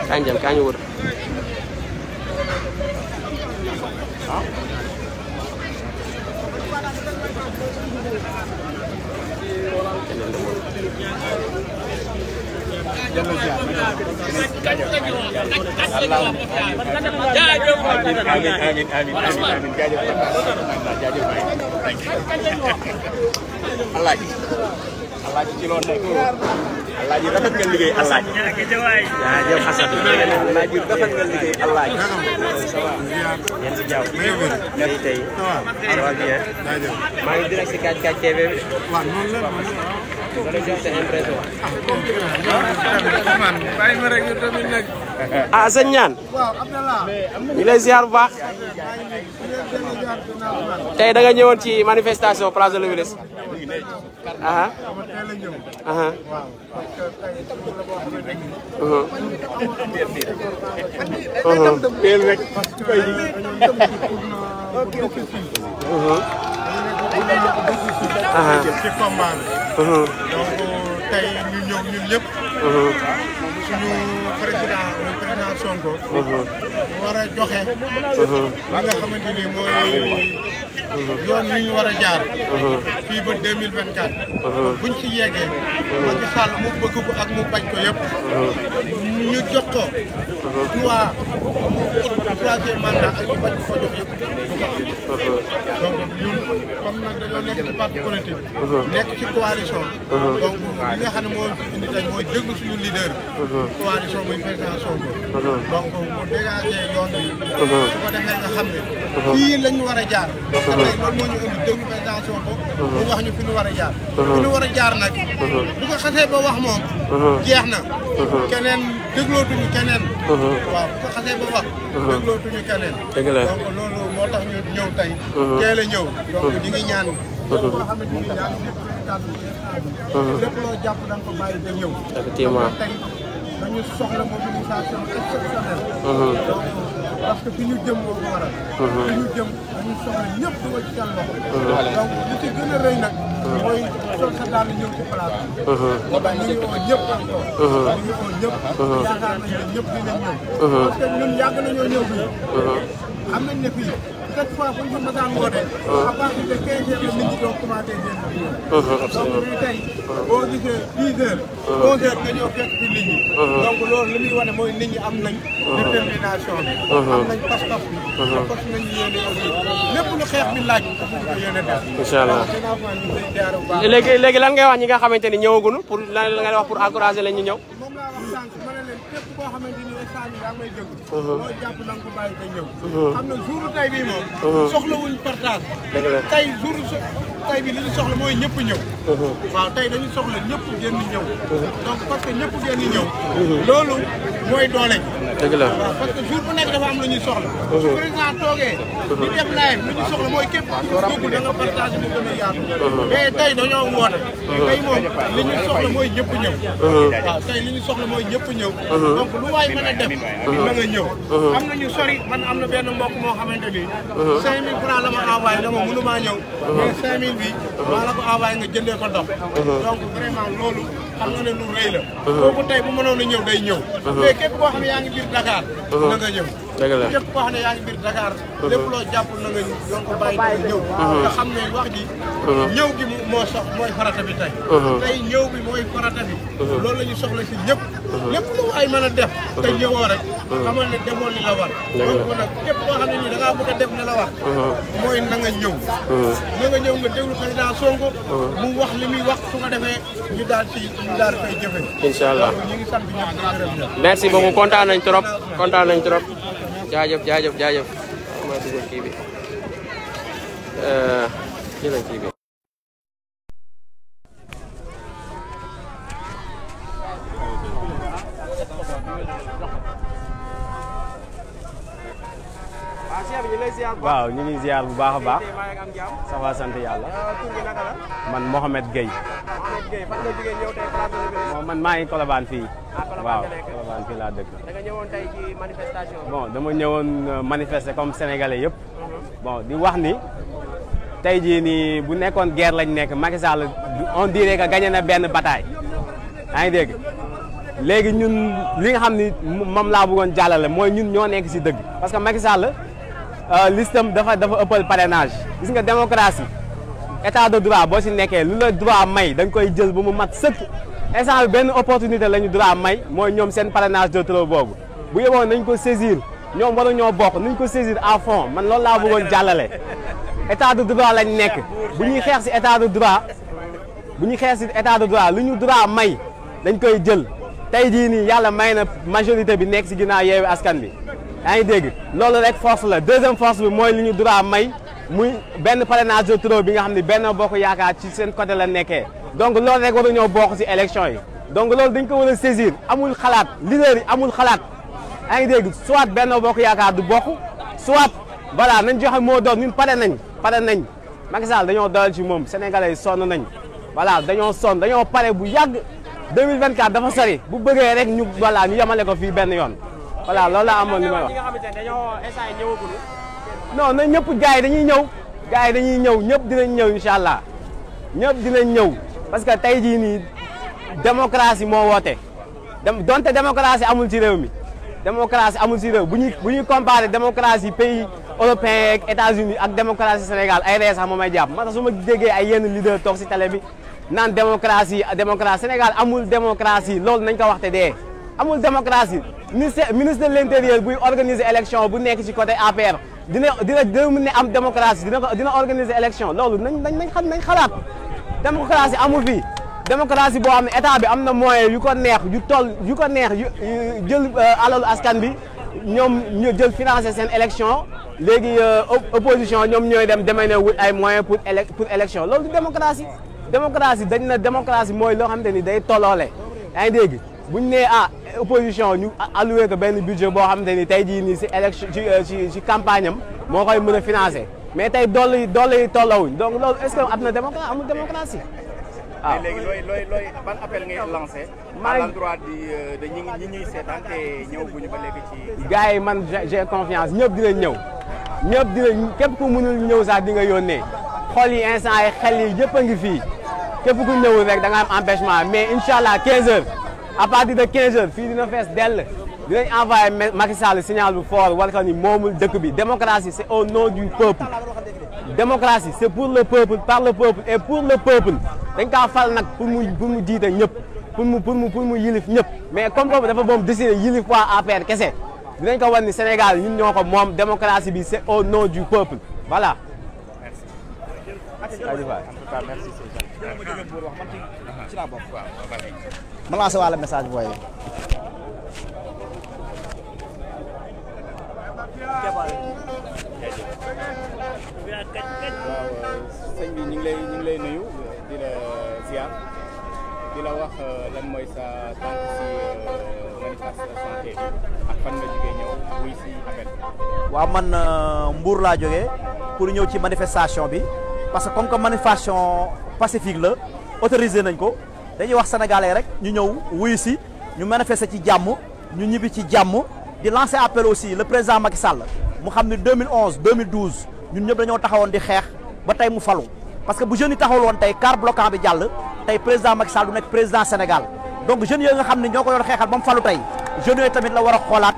kañ jëm kañ wër Alaaji ci loolu nekk Alaaji rafet nga liggéey Alaaji jaajëf Xasan Alaaji rafet nga liggéey Alaaji ça va yéen si jàmm tey ça va bien maa ngi direct si Kaaj TV bi dana jox sa impression ah sëñ ñaan ñu lay ziar bu baax tey da nga ñëwoon ci manifestation place de l'Obélisque aha aha teel rek koy ci combat bi donc tey ñu ñëw ñun ñëpp suñu président Sonko war a joxe li nga xamante ni mooy yoon wi ñu war a jaar fii ba 2024 buñ ci yeggee Macky Sall mu bëgg ko ak mu bañ ko yëpp ñu jox ko droit troisième mandat ak ñu bañ ko jox yëpp donc ñun comme nag dañoo nekk ci parti politique nekk ci coalition donc li nga xam ne moo indi tey mooy déglu suñu leader coalition muy président Sonko donc mu dégagé yoon bi su ko defee nga xam ne fii la ñu war a jaar parce que tey loolu moo ñu indi déglu président Sonko mu wax ñu fi ñu war a jaar fi ñu war a jaar nag bu ko xasee ba wax moom jeex na keneen déglootuñu keneen waaw bu ko xasee ba wax déglootuñu keneen donc loolu moo tax ñu ñëw tey teel a ñëw donc ñu ngi ñaan boo xamante ni yaa ngi lépp loo jàpp da nga ko bàyyi ba ñëw effectivement tey dañu soxla mobilisation exceptionnelle donc parce que fi ñu jëm moo ko waral fi ñu jëm dañu soxla ñëpp dugal ci seen loxo donc li ci gën a rëy nag mooy sol sa daal ñëw ci place bi ñu ngi woo ñëpp encore ñu ngi woo ñëpp yaakaar nañ ne ñëpp dinañ ñëw parce que ñun yàgg nañoo ñëw fii xam nañ ne fii chaque fois bu ñu masaan woote à partir de 15 heures la nit ñi doon commencé génn donc lii tey boo gisee 10 heures 11 heures nga ñëw fekk ci nit ñi donc loolu li muy wane mooy nit ñi am nañ détermination bi am nañ pas-pas bi fas nañ yéene aussi lépp lu xeex bi laaj ko yéene def incha allah léegi lan ngay wax ñi nga xamante ni ñëwaguñu pour lan nga wax pour encourager leen ñu ñëw moom laa wax sànq ma ne leen képp koo xamante ni instant bi yaa may déglu loo jàpp na nga ko bàyyi te ñëw xam na jour tey bii moom soxlawuñ partage tey jour tey bi li ñu soxla mooy ñëpp ñëw waaw tey dañu soxla ñëpp génn ñëw donc parce que ñëpp génn ñëw loolu mooy doole dëgg la waaw parce que jour bu nekk dafa am lu ñuy soxla su président toogee di def live lu ñu soxla mooy képp ku da nga partage mu gën a yaatu mais tey dañoo woote tey moom li ñu soxla mooy ñëpp ñëw waaw tey li ñu soxla mooy ñëpp ñëw donc lu waay mën a def na nga ñëw am na ñu sori man am na benn mbokk moo xamante ni 5000 francs la ma envoyé dama mënu maa ñëw mais 5000 bi maa la ko envoyé nga jëndee ko ndox donc vraiment loolu xam nga ne lu rëy la kooku tey bu mënoon a ñëw day ñëw mais képp koo xam ne yaa ngi biir Dakar na nga ñëw képp koo xam ne yaa ngi biir Dakar lépp loo jàpp na nga yoon ko bàyyi te ñëw nga xam ne wax ji ñëw gi moo sox mooy farata bi tey tey ñëw bi mooy farata bi loolu la ñu soxla si ñëpp lépp lu ay mën a def te ñëwoo rek xamal ne defoon li la war donc nag képp koo xam ne nii da ngaa bëgg a def li la war mooy na nga ñëw nga déglu président Sonko mu wax li muy wax su ko defee ñu daal koy jëfe incha allah ñu ngi sant ñëpp di gërëm ñëpp merci beaucoup kontaan nañ trop jaajëf ma dugal kii bi jëlal kii bi waaw ñu ngi ziar bu baax a baax ça va sant yàlla man Mohamed Gueye man maa ngi Colobane fii waaw Colobane fii laa dëkk bon dama ñëwoon manifester comme sénégalais yëpp bon di wax ni tey jii nii bu nekkoon guerre lañ nekk Macky Sall on dirait que gagné na benn bataille yaa ngi dégg léegi ñun li nga xam ni moom laa bëggoon jàllale mooy ñun ñoo nekk si dëgg parce que Macky Sall listam dafa ëppal parrainage gis nga démocratie état de droit boo si nekkee lu la droit may dañ koy jël ba mu mat sëkk instant bi benn opportunité la ñu droit may mooy ñoom seen parrainage de trop boobu bu yeboon nañ ko saisir ñoom waru ñoo bokk nañ ko saisir à fond man loolu laa bëggoon jàllale état de droit lañ nekk bu ñuy xeex si état de droit lu ñu droit may dañ koy jël tey jii nii yàlla may na majorité bi nekk si ginnaaw Yewwi Askan Wi yaa ngi dégg loolu rek force la deuxième force bi mooy li ñu droit may muy benn parrainage de trop bi nga xam ne Benno Bokk Yaakaar ci seen côté la nekkee donc loolu rek waru ñoo bokk si élection yi donc loolu dañ ko war a saisir amul xalaat leader yi amul xalaat yaa ngi dégg soit Benno Bokk Yaakaar du bokk soit voilà nañ joxe moo doon ñun pare nañ Macky Sall dañoo doyal ci moom sénégalais yi sonn nañ voilà dañoo sonn dañoo pare bu yàgg 2024 dafa sori bu bëggee rek ñu voilà ñu yemale ko fii benn yoon voilà loolu laa amoon li may wax. non na ñëpp gars yi dañuy ñëw ñëpp dinañ ñëw incha allah ñëpp dinañ ñëw parce que tey jii nii démocratie moo woote donte démocratie amul ci réew mi démocratie amul ci réew bu ñuy comparé démocratie pays européen ak États-Unis ak démocratie Sénégal ay ree sax moom may jàpp moo tax su ma déggee ay yenn leader toog si télé bi naan démocratie Sénégal amul démocratie loolu nañ ko waxte dee amul démocratie ministre de l'intérieur buy organiser élection bu nekk ci côté APR dina mën ne am démocratie dina organiser élection loolu nañ xalaat démocratie amul fii démocratie boo xam ne état bi am na moyen yu ko neex jël alalu askan bi ñoom ñu jël financer seen élection léegi opposition ñoom ñooy demee ne wut ay moyens pour élection loolu du démocratie dañ na démocratie mooy loo xamante ni day tolloole yaa ngi dégg bu ñu nee opposition ñu alloué ko benn budget boo xamante ni tey jii nii si élection ci campagne am moo koy mën a financer mais tey doole yi tollawuñ donc loolu est-ce que am na amul démocratie waaw. léegi looy ban appel ngay lancé. à l'endroit de ñi ñuy seetaan te ñëwaguñu ba léegi ci. gars yi man j'ai confiance ñëpp dinañ ñëw képp ku mënul ñëw sax di nga yónnee xol yi instant yi xel yi yëpp a ngi fii képp ku ñëwul rek da nga am empêchement mais incha allah 15h à partir de 15h fii dina fees dell dinañ envoyé Macky Sall signal bu fort war ko ni moomul dëkk bi démocratie c'est au nom du peuple démocratie c'est pour le peuple par le peuple et pour le peuple dañ kaa fal nag pour mu jiite ñëpp pour mu yilif ñëpp mais comme boobu dafa moom décidé yilif waa APR kese dinañ ko wan ni Sénégal ñun ñoo ko moom démocratie bi c'est au nom du peuple voilà. ma lancé wàlla message booy. sëñ bi ñu ngi lay nuyu di la ziar di la wax lan mooy sa tànk si manifestation tey ak fan nga jógee ñëw wuy si appel. waaw man Mbour laa jógee pour ñëw ci manifestation bi parce que comme que manifestation pacifique la autorisé nañ ko dañuy wax sénégalais rek ñu ñëw wuyu si ñu manifester ci jàmm ñu ñibbi ci jàmm di lancer appel aussi le président Macky Sall mu xam ne 2011 2012 ñun ñëpp dañoo taxawoon di xeex ba tey mu falu parce que bu jeunes yi taxawul woon tey car bloquant bi jàll tey président Macky Sall du nekk président Sénégal donc jeunes yooyu nga xam ne ñoo ko yor xeexal ba mu falu tey jeunes yooyu tamit la war a xoolaat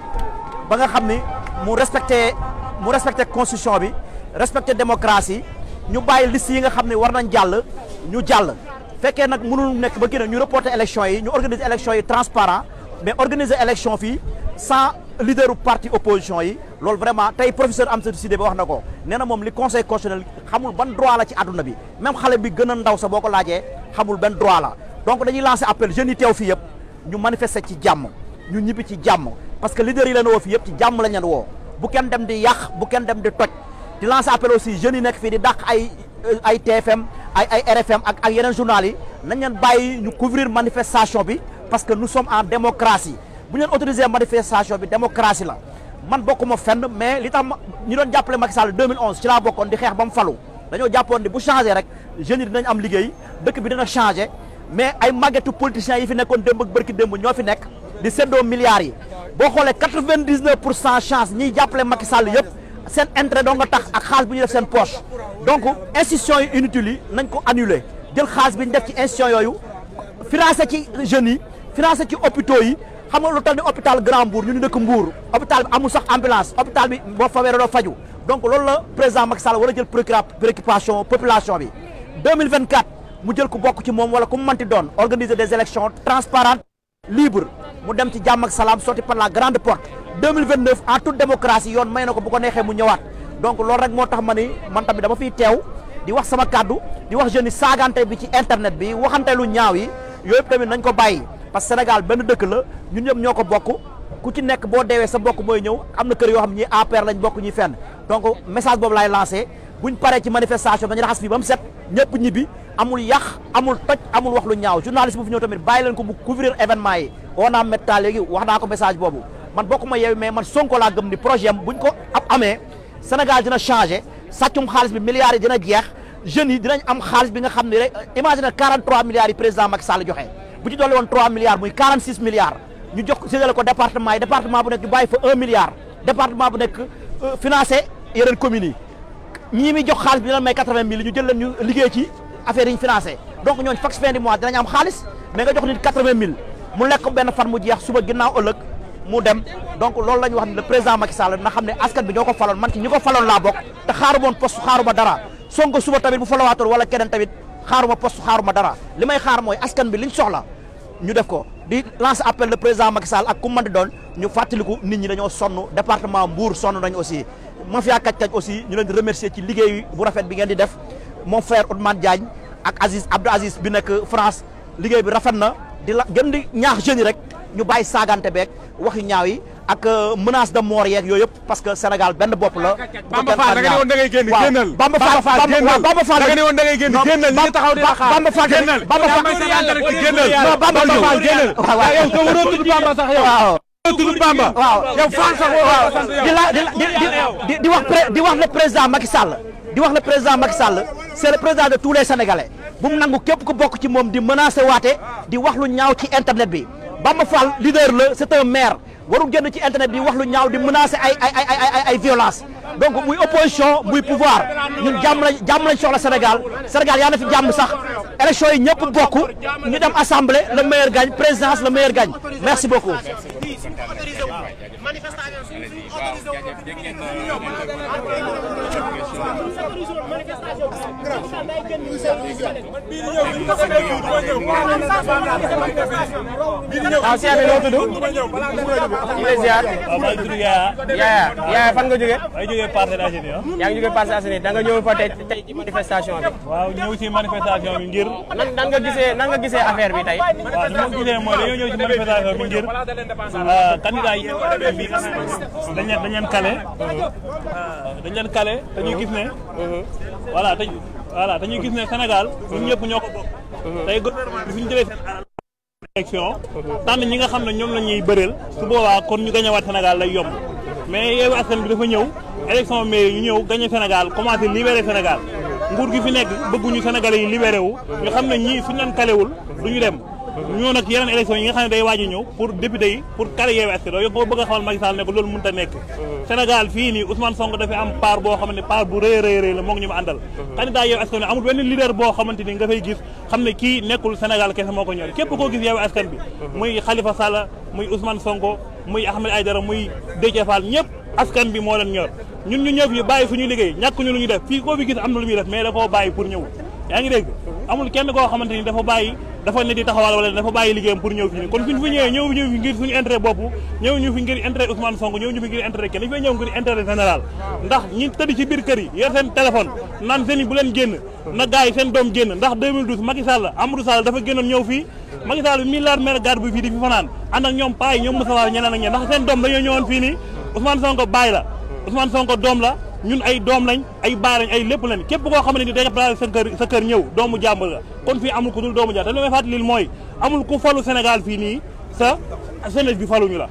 ba nga xam ni mu respecté constitution bi respecté démocratie ñu bàyyi liste yi nga xam ne war nañ jàll ñu jàll fekkee nag mënul nekk ba kii ñu reporter élection yi ñu organiser élection yi transparent mais organiser élection fii sans leaderu parti opposition yi loolu vraiment tey professeur Amsatou Sidé ba wax na ko nee na moom li conseil constitutionnel xamul ban droit la ci àdduna bi même xale bi gën a ndaw sa boo ko laajee xamul benn droit la donc dañuy lancer appel jeunes yi teew fii yëpp ñu manifester ci jàmm ñu ñibbi ci jàmm parce que leaders yi leen woo fii yëpp ci jàmm lañ leen woo bu kenn dem di yàq bu kenn dem di toj di lancer appel aussi jeunes yi nekk fii di dàq ay TFM ay RFM ak yeneen journal yi nañ leen bàyyi ñu couvrir manifestation bi parce que nous sommes en démocratie bu ñu leen autorisé manifestation bi démocratie la man bokkuma fenn mais li tax ñu doon jàppale Macky Sall 2011 ci laa bokkoon di xeex ba mu falu dañoo jàppoon ni bu changé rek jeunes yi dinañ am liggéey dëkk bi dina changé mais ay màggetu politiciens yi fi nekkoon démb ak bërki démb ñoo fi nekk di séddoo milliards yi boo xoolee 99% chance ñiy jàppale Macky Sall yëpp seen intérêt doo nga tax ak xaalis bu ñu def seen poche donc institution yi inutiles yi nañ ko annuler jël xaalis bi ñu def ci institution yooyu financé ci jeunes yi financé ci hôpitaux yi xam nga lu tax ni hôpital Grand Mbour ñu dëkk Mbour hôpital bi amul sax ambulance hôpital bi boo fawee doo faju donc loolu la président Macky Sall war a jël préoccupation population bi 2024 mu jël ku bokk ci moom wala ku mu manti doon organiser des élections transparentes libres mu dem ci jàmm ak salaam sorti par la grande porte 2029 en toute démocratie yoon may na ko bu ko neexee mu ñëwaat donc loolu rek moo tax ma ni man tamit dama fiy teew di wax sama kàddu di wax jeunes yi saagante bi ci internet bi waxante lu ñaaw yi yooyu tamit nañ ko bàyyi parce que Sénégal benn dëkk la ñun ñëpp ñoo ko bokk ku ci nekk boo deewee sa bokk mooy ñëw am na kër yoo xam ñi APR lañ bokk ñuy fenn donc message boobu laay lancé buñ paree ci manifestation dañu raxas fii ba mu set ñëpp ñibbi amul yàq amul toj amul wax lu ñaaw journaliste bu fi ñëw tamit bàyyi leen ko bu couvrir événement yi on métta léegi wax naa ko message boobu man bokkuma yeewu mais man Sonko laa gëm ni projet am buñ ko amee Sénégal dina changé sàccum xaalis bi milliards yi dina jeex jeunes yi dinañ am xaalis bi nga xam ne rek imagine 43 milliards yi président Macky Sall joxe bu ci dolli woon 3 milliards muy 46 milliards ñu jox séddale ko département yi département bu nekk ñu bàyyi fa 1 milliard département bu nekk financé yeneen communes yi ñii muy jox xaalis bi dina may 80 000 ñu jël leen ñu liggéey ci affaire yi ñu financé donc ñooñu chaque fin du mois dinañ am xaalis mais nga jox nit 80 000 mu lekk benn fan mu jeex suba ginnaaw ëllëg mu dem donc loolu la ñu wax ne le président Macky Sall na xam ne askan bi ñoo ko faloon man ci ñi ko faloon laa bokk te xaarumoon poste xaaruma dara Sonko suba tamit bu falawaatoon wala keneen tamit xaaruma poste xaaruma dara li may xaar mooy askan bi liñ soxla ñu def ko di lancer appel le président Macky Sall ak ku mën di doon ñu fàttaliku nit ñi dañoo sonn département Mbour sonn nañu aussi mafia kaj-kaj aussi ñu leen di remercier ci liggéey bu rafet bi ngeen di def mon frère Ousmane Diagne ak Abdou Aziz bi nekk France liggéey bi rafet na di la gën di ñaax jeunes yi rek ñu bàyyi saagante beeg waxi ñaaw yi ak menace de mort yeeg yooyu yëpp parce que Sénégal benn bopp la. Bamba Fall da nga ne woon da ngay génn génnal. Bamba Fall da nga ne woon da ngay génn génnal ñu taxaw di la xaar. Bamba Fall génnal. Bamba Fall génnal. non Bamba Fall génnal. waaw yow te waroo tudd Bamba sax yow. waaw tudd Bamba. waaw yow Fall sax waaw. di wax le président Macky Sall. di wax le président Macky Sall c'est le président de tous les Sénégalais bu mu nangu képp ku bokk ci moom di menacer waate di wax lu ñaaw ci internet bi Bamba Fall leader la c'est un maire warul génn ci internet bi wax lu ñaaw di menacer ay violence donc muy opposition muy pouvoir ñun jàmm lañ soxla Sénégal yaa na fi jàmm sax élection yi ñëpp bokk ñu dem assemblée le meilleur gagne présidence le meilleur gagne merci beaucoup. waaw Cheikh bi noo tudd. ñu lay ziar. waaw maa ngi tudd Yaya. Yaya fan nga jógee. maa ngi jógee Parcelles Assainies ah. yaa ngi jógee Parcelles Assainies da nga ñëw fa tey ci manifestation bi. waaw ñëw ci manifestation bi ngir. nan nga gisee affaire bi tey. waaw ni ma gisee mooy dañoo ñëw ci manifestation bi ngir candidat yi bi dañ leen kale te ñu gis ne. voilà dañuy gis ne Sénégal ñun ñëpp ñoo ko bokk. tey gouvernement bi fi ñu jëlee seen alal élection tànn ñi nga xam ne ñoom la ñuy bëreel su boobaa kon ñu gañewaat Sénégal lay yomb mais Yewwi Askan bi dafa ñëw élection mais ñu ñëw gañe Sénégal commencé libéré Sénégal nguur gi fi nekk bëgguñu Sénégalais yi libéré wu ñu xam ne ñii suñu leen kalewul duñu dem ñoo nag yeneen élection yi nga xam ne day waaj a ñëw pour député yi pour kale Yewwi Askan Wi ko bëgg a xamal Macky Sall ne ko loolu mënut a nekk Sénégal fii nii Ousmane Sonko dafa am part boo xamante ne part bu rëy la moo ngi ñu ma àndal candidat Yewwi Askan Wi amul benn leader boo xamante ni nga fay gis xam ne kii nekkul Sénégal kese moo ko ñor képp koo gis Yewwi Askan bi muy Khalifa Sall muy Ousmane Sonko muy Ahmed Aïdara muy Déthié Fall ñëpp askan bi moo leen ñor ñun ñu ñëw fi bàyyi suñu liggéey ñàkk ñu lu ñu def fii koo fi gis am na lu muy def mais da koo bàyyi pour ñëw yaa ngi dégg amul kenn koo xamante ni dafa ne di taxawal wala dafa bàyyi liggéeyam pour ñëw fii kon suñu fi ñëwee ñëw fi ngir suñu intérêt bopp ñëw ñu fi ngir intérêt Ousmane Sonko ñëw ñu fi ngir intérêt kenn dañu fay ñëw ngir intérêt général ndax ñi tëdd ci biir kër yi yor seen téléphone naan seen i bu leen génn na gars yi seen doom génn ndax 2012 Macky Sall Amadou Sall dafa génnoon ñëw fii Macky Sall milliard maire garde bu fii di fi fanaan ànd ak ñoom paa yi ñoom Moussa ñeneen ak ñeneen ndax seen doom dañoo ñëwoon fii nii Ousmane Sonko baay la Ousmane Sonko doom la ñun ay doom lañ ay baay lañ ay lépp lañ képp koo xam ne ni day sa kër ñëw doomu jàmbur la kon fii amul ku dul doomu jàmbur te li may fàttali mooy amul ku falu Sénégal fii nii sa jeunesse bi faluñu la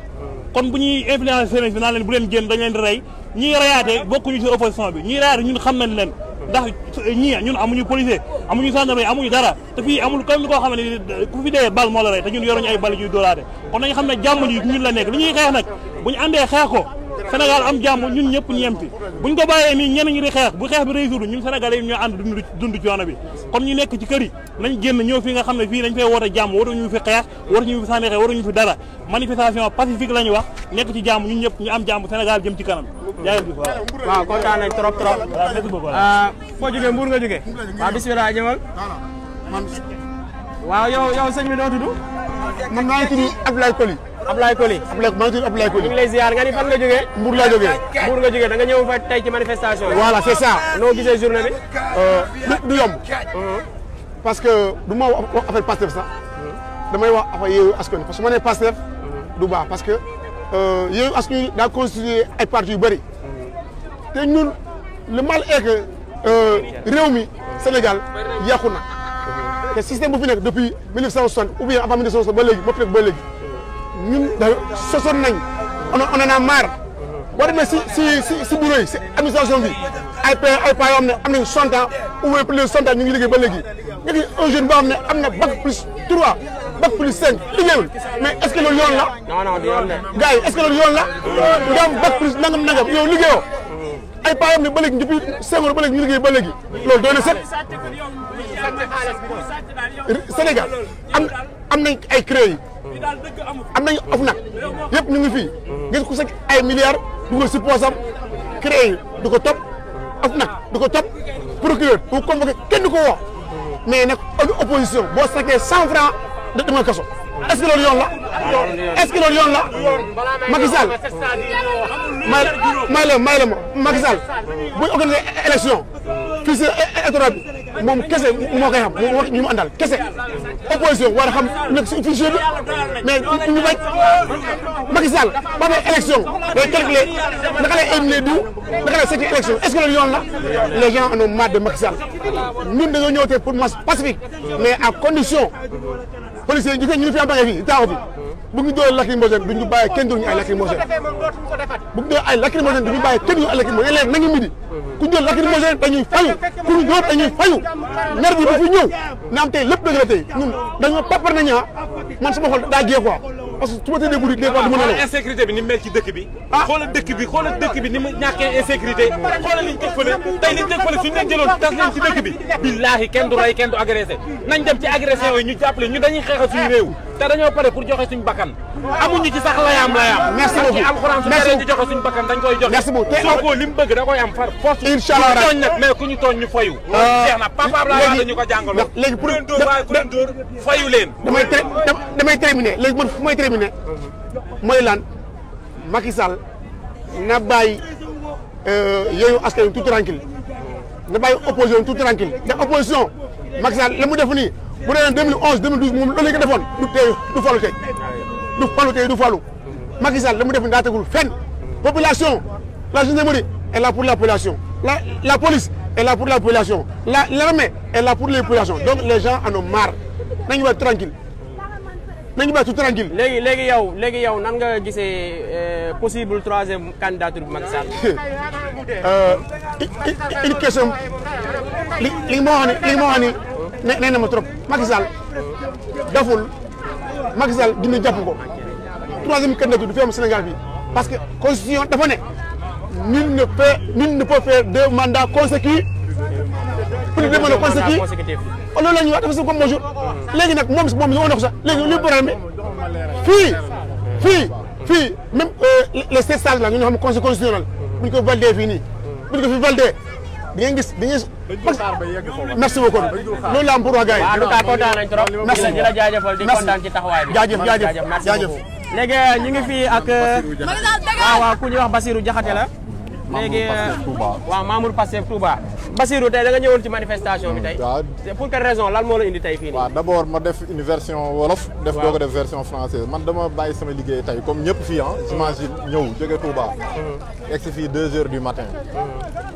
kon bu ñuy influencer jeunesse bi naan leen bu leen génn dañ leen di rey ñiy reyaate bokkuñu ci opposition bi ñiy reyaate ñun xam nañ leen ndax ñii ñun amuñu policier amuñu gendarmerie amuñu dara te fii amul kenn koo xam ne ku fi dee bal moo la rey te ñun yoruñu ay bal ñuy dóoraate kon nañu xam ne jàmm ji ñun la nekk li ñuy xeex nag bu ñu àndee xeex ko Sénégal am jàmm ñun ñëpp ñu yem ci buñ ko bàyyee nii ñenn ñi di xeex bu xeex bi réussir ñun Sénégalais yi ñoo ànd dund coono bi comme ñu nekk ci kër yi nañ génn ñëw fii nga xam ne fii dañ fay woote jàmm waruñu fi xeex waruñu fi sànni xeex waruñu fi dara manifestation pacifique la ñu wax nekk ci jàmm ñun ñëpp ñu am jàmm Sénégal jëm ci kanam jaayal bi waaw kontaan nañ trop trop merci beaucoup foo jógee Mbour nga jógee waaw bismillah ñëwal waaw yow sëñ bi noo tudd man maa ngi tudd Abdoulaye Koli. Abdoulaye Koli. maa ngi tudd Abdoulaye Koli. ñu ngi lay ziar nga ni fan nga jógee. Mbour laa jógee. Mbour nga jógee da nga ñëw fa tey ci manifestation bi. voilà c'est ça. noo gisee journée bi. du yomb. parce que du ma wax affaire Pastef sax. damay wax affaire Yewwi Askan Wi parce que su ma nee Pastef du baax parce que Yewwi Askan Wi daa constitué ay partis yu bëri. te ñun le mal est que réew mi Sénégal yàqu na. te système bu fi nekk depuis 1960 ou bien avant 1960 ba léegi moo fi nekk ba léegi ñun da sosoon nañ on en a marre boo demee si bureau yi si administration bi ay pa yoo xam ne am nañ 60 ans ou bien plus de 60 ans ñu ngi liggéey ba léegi nga gis un jeune boo xam ne am na bac plus 3 bac plus 5 liggéeyul mais est ce que loolu yoon la. non du yoon de. gars yi est ce que loolu yoon la nga am bac plus nangam yow liggéeyoo ay pa yoo xam ne ba léegi depuis 5 ans ba léegi ñu liggéey ba léegi loolu doy na set. Sénégal am nañ ay crédit am nañ OFNAC yëpp ñu ngi fii gis ku sax ay milliards dugal si poosam crédit du ko topp OFNAC du ko topp procureur bu convoqué kenn du ko wax mais nag opposition boo sakkee 100 francs da demal kaso est ce que loolu yoon la est ce que loolu yoon la Macky Sall may la ma Macky Sall buy organiser élection fii si électorat bi moom kese moo koy xam moom ñu mu àndal kese opposition war a xam nekk si fichier bi mais ñu bañ Macky Sall ba amee élection day calculer naka lay éliminer diw naka lay seeti élection est ce que loolu yoon la les gens en ont marre de Macky Sall ñun dañoo ñëw tey pour marche pacifique mais à condition policiers yi ñu fi am bagage fii taaw bi bu ñu doon lacrymogène duñu bàyyi kenn duñu ay lacrymogène bu ñu doon ay lacrymogène duñu bàyyi kenn duñu ay lacrymogène léegi nañu midi ku ñu doon lacrymogène dañuy fayu ku ñu doon dañuy fayu maire bi bu fi ñëw na am tey lépp dëgg la tey ñun dañoo papar nañu man sama xol daa jee quoi parce que su ma tëddee guddi des fois du ma nelaw insécurité bi ni mel ci dëkk bi xoolal dëkk bi ni mu ñàkkee insécurité xoolal liñ teg fële tey liñ teg fële suñu leen jëloon tas leen ci dëkk bi billaahi kenn du rey kenn du agressé nañ dem ci agression yi ñu jàppale ñu dañuy xeexal suñu réew te dañoo pare pour joxe suñu bakkan amuñu ci sax layaam merci beaucoup ci alxuraan su paree di joxe suñu bakkan dañ koy joxe merci beaucoup Sonko li mu bëgg da koy am far force inchallah tooñ nag mais ku ñu tooñ ñu fayu jeex na papa Abdoulaye Wade ñu ko jàngaloo léegi pour leen dóor waaye ku leen dóor fayu leen damay terminer léegi man fu may terminer mooy lan Macky Sall na bàyyi Yewwi Askan Wi tout tranquille na bàyyi opposition tout tranquille ndax opposition Macky Sall la mu def nii bu dee 2011 2012 moom loolu la ñu ko defoon du falu tey du falu Macky Sall la mu def nii daa tegul fenn population la gendarmerie est là pour la population la police est là pour la population l'armée est là pour les populations donc les gens en ont marre nañu bàyyi tranquille nañu bàyyi tout tranquille. léegi yow nan nga gisee possible troisième candidature bu Macky Sall. une question li ma wax ni nee na ma trop Macky Sall daful Macky Sall dina jàpp ko troisième candidature du fi am Sénégal bi parce que constitution dafa ne nul ne peut faire 2 mandats consécutifs plus de 2 mandats consécutifs loolu la ñuy wax dafa si comme bonjour léegi nag moom li ma wax sax léegi li problème bi fii même les 7 sages la ñu xam conseil constitutionnel bu ñu ko validé fii nii bu ñu ko fi validé di ngeen gis merci beaucoup loolu la am pour wax gars yi. en tout cas kontaan nañ trop. merci di la jaajëfal di kontaan ci taxawaay bi. jaajëf léegi ñu ngi fii ak waaw ku ñuy wax Basirou Diakhaté la. léegi waaw Mamour Pastef Touba. Basirou tey da nga ñëwoon ci manifestation bi tey. waaw pour quelle raison lan moo la indi tey fii nii. waaw d'abord ma def une version wolof. def doog a def version française man dama bàyyi sama liggéey tey comme ñëpp fii j'imagine ñëw jóge Touba. egg si fii 2 heures du matin.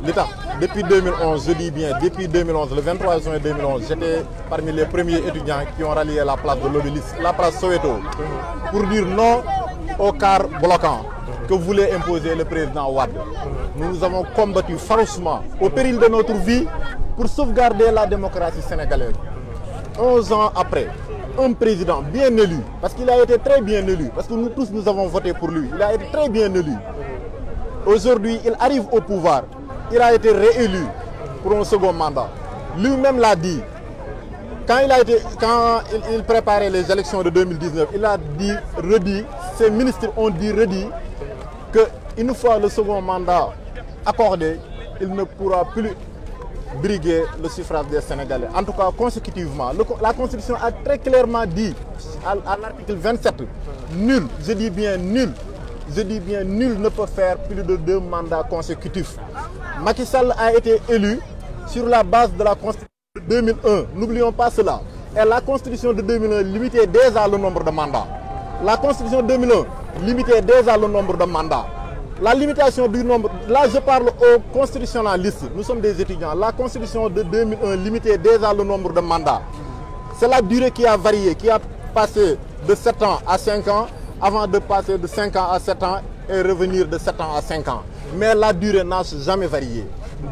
li tax depuis 2011 je dis bien depuis 2011 le 23 juin 2011 j'étais parmi les premiers étudiants qui ont rallié la place de l'Obélisque, la place Soweto, pour dire non au quart bloquant que voulait imposer le président Wade. Nous avons combattu farouchement au péril de notre vie pour sauvegarder la démocratie sénégalaise. 11 ans après, un président bien élu, parce qu'il a été très bien élu, parce que nous tous nous avons voté pour lui, il a été très bien élu, Aujourd'hui, il arrive au pouvoir. Il a été réélu pour un second mandat. Lui-même l'a dit. Quand il préparait les élections de 2019, il a dit, redit, ses ministres ont dit, redit, qu'une fois le second mandat accordé, il ne pourra plus briguer le suffrage des Sénégalais. En tout cas, consécutivement, la Constitution a très clairement dit, à l'article 27, nul, je dis bien nul ne peut faire plus de 2 mandats consécutifs. Macky Sall a été élu sur la base de la Constitution de 2001. N'oublions pas cela. Et la Constitution de 2001 limitait déjà le nombre de mandats. La Constitution de 2001 limitait déjà le nombre de mandats. La limitation du nombre, là je parle aux constitutionnalistes, nous sommes des étudiants. La Constitution de 2001 limitait déjà le nombre de mandats. C'est la durée qui a varié, qui a passé de 7 ans à 5 ans, avant de passer de 5 ans à 7 ans et revenir de 7 ans à 5 ans. Mais la durée n'a jamais varié.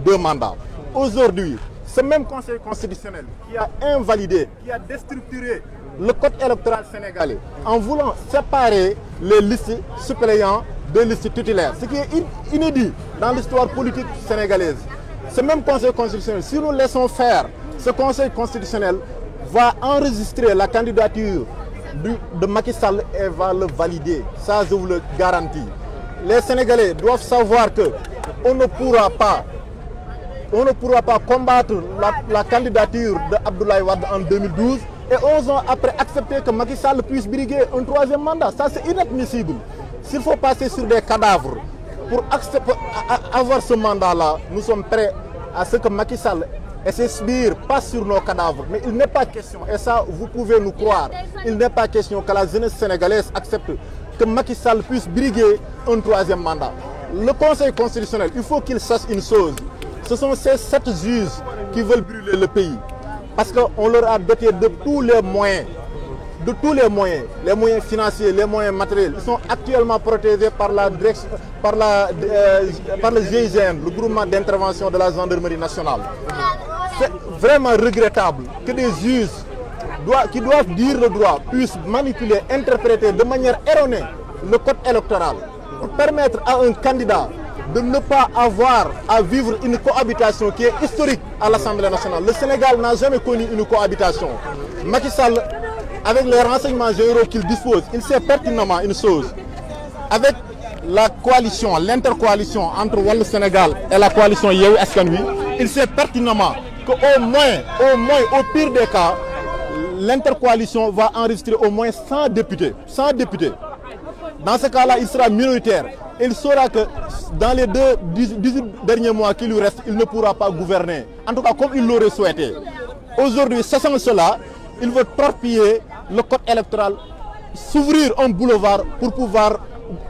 2 mandats. Aujourd'hui, ce même Conseil constitutionnel qui a invalidé, qui a déstructuré le code électoral sénégalais en voulant séparer les listes suppléants de listes titulaires, ce qui est inédit dans l'histoire politique sénégalaise. Ce même Conseil constitutionnel, si nous laissons faire, ce Conseil constitutionnel va enregistrer la candidature de Macky Sall et va le valider. Ça, je vous le garantis. Les Sénégalais doivent savoir qu'on ne pourra pas combattre la candidature d'Abdoulaye Wade en 2012 et 11 ans après accepter que Macky Sall puisse briguer un 3e mandat. Ça, c'est inadmissible. S'il faut passer sur des cadavres pour avoir ce mandat-là, nous sommes prêts à ce que Macky Sall et ses sbires passent sur nos cadavres. Mais il n'est pas question, et ça vous pouvez nous croire, il n'est pas question que la jeunesse sénégalaise accepte que Macky Sall puisse briguer un 3e mandat. Le Conseil constitutionnel, il faut qu'il sache une chose. Ce sont ces 7 juges qui veulent brûler le pays. Parce qu'on leur a doté de tous les moyens. Les moyens financiers, les moyens matériels. Ils sont actuellement protégés par le GIGN, le groupement d'intervention de la gendarmerie nationale. C'est vraiment regrettable que des juges qui doivent dire le droit puissent manipuler, interpréter de manière erronée le code électoral pour permettre à un candidat de ne pas avoir à vivre une cohabitation qui est historique à l'Assemblée nationale. Le Sénégal n'a jamais connu une cohabitation. Macky Sall, avec les renseignements généraux qu'il dispose, il sait pertinemment une chose. Avec la coalition, l'intercoalition entre Wallu Sénégal et la coalition Yewwi Askan Wi, il sait pertinemment qu'au moins, au pire des cas, l'intercoalition va enregistrer au moins 100 députés. 100 députés. Dans ce cas-là, il sera minoritaire. Il saura que dans les 18 derniers mois qui lui restent, il ne pourra pas gouverner. En tout cas, comme il l'aurait souhaité. Aujourd'hui, sachant cela, il veut torpiller le code électoral, s'ouvrir un boulevard pour pouvoir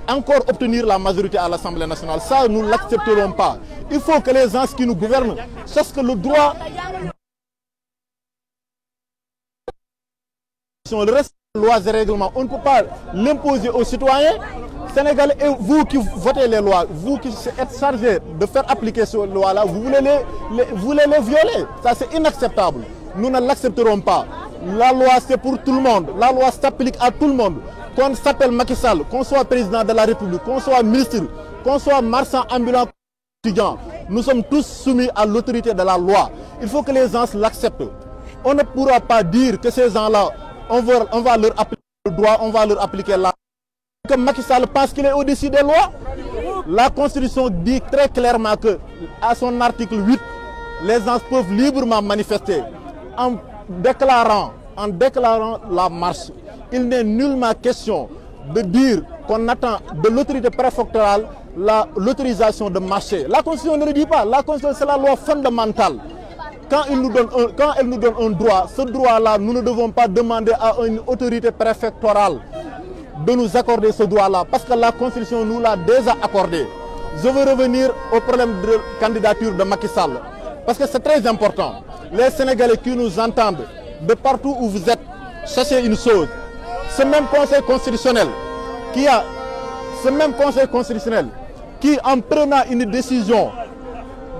encore obtenir la majorité à l'Assemblée nationale. Ça, nous ne l'accepterons pas. Il faut que les gens qui nous gouvernent sachent que le droit... Le reste des lois et règlements, on ne peut pas l'imposer aux citoyens sénégalais. Et vous qui votez les lois, vous qui êtes chargés de faire appliquer ces lois-là, vous voulez les violer. Ça, c'est inacceptable. Nous ne l'accepterons pas. La loi, c'est pour tout le monde. La loi s'applique à tout le monde. Qu'on s'appelle Macky Sall, qu'on soit président de la République, qu'on soit ministre, qu'on soit marchand ambulant, étudiant, nous sommes tous soumis à l'autorité de la loi. Il faut que les gens l'acceptent. On ne pourra pas dire que ces gens-là, on va leur appliquer le droit, on va leur appliquer la loi. Que Macky Sall pense qu'il est au-dessus des lois. La Constitution dit très clairement que, à son article 8, les gens peuvent librement manifester en déclarant la marche. Il n'est nullement question de dire qu'on attend de l'autorité préfectorale l'autorisation de marcher. La Constitution ne le dit pas. La Constitution, c'est la loi fondamentale. Quand elle nous donne un droit, ce droit-là, nous ne devons pas demander à une autorité préfectorale de nous accorder ce droit-là, parce que la Constitution nous l'a déjà accordé. Je veux revenir au problème de candidature de Macky Sall, parce que c'est très important. Les Sénégalais qui nous entendent, de partout où vous êtes, sachez une chose. Ce même Conseil constitutionnel qui, en prenant une décision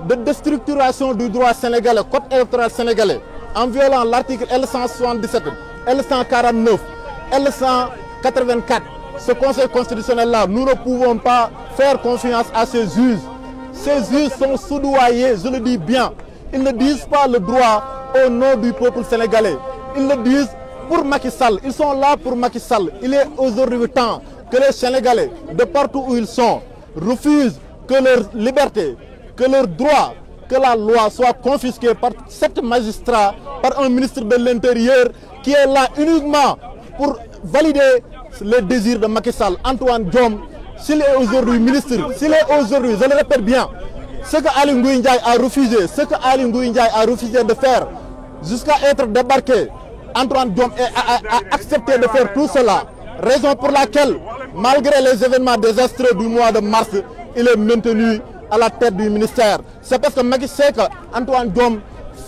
de déstructuration du droit sénégalais, code électoral sénégalais, en violant l'article L177, L149, L184, ce Conseil constitutionnel-là, nous ne pouvons pas faire confiance à ces juges. Ces juges sont soudoyés, je le dis bien. Ils ne disent pas le droit au nom du peuple sénégalais. Ils le disent pour Macky Sall. Ils sont là pour Macky Sall. Il est aujourd'hui temps que les Sénégalais, de partout où ils sont, refusent que leur liberté, que leurs droits, que la loi soit confisquée par 7 magistrats, par un ministre de l'Intérieur qui est là uniquement pour valider les désirs de Macky Sall. Antoine Diome, s'il est aujourd'hui ministre, s'il est aujourd'hui, je le répète bien, ce que Ali Ngouille Ndiaye a refusé, de faire jusqu'à être débarqué, Antoine Diome a accepté de faire tout cela. Raison pour laquelle, malgré les événements désastreux du mois de mars, il est maintenu à la tête du ministère. C'est parce que Macky sait qu'Antoine Diome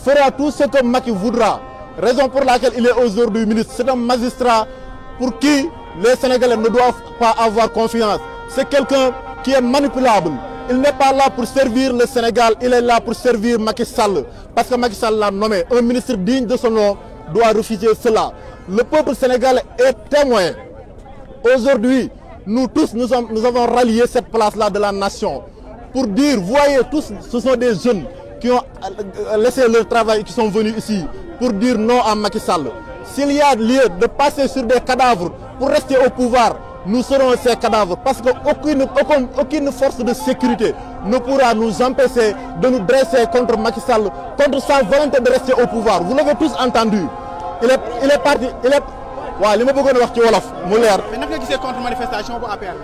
fera tout ce que Macky voudra. Raison pour laquelle il est aujourd'hui ministre. C'est un magistrat pour qui les Sénégalais ne doivent pas avoir confiance. C'est quelqu'un qui est manipulable. Il n'est pas là pour servir le Sénégal, il est là pour servir Macky Sall. Parce que Macky Sall l'a nommé. Un ministre digne de son nom doit refuser cela. Le peuple sénégalais est témoin. Aujourd'hui, nous tous, nous avons rallié cette place-là de la nation pour dire, voyez tous, ce sont des jeunes qui ont laissé leur travail et qui sont venus ici pour dire non à Macky Sall. S'il y a lieu de passer sur des cadavres pour rester au pouvoir, nous serons ces cadavres parce qu'aucune force de sécurité ne pourra nous empêcher de nous dresser contre Macky Sall, contre sa volonté de rester au pouvoir. Vous l'avez tous entendu. Il est parti, waaw li ma bëggoon wax ci wolof mu leer. mais naka nga gisee contre-manifestation bu APR.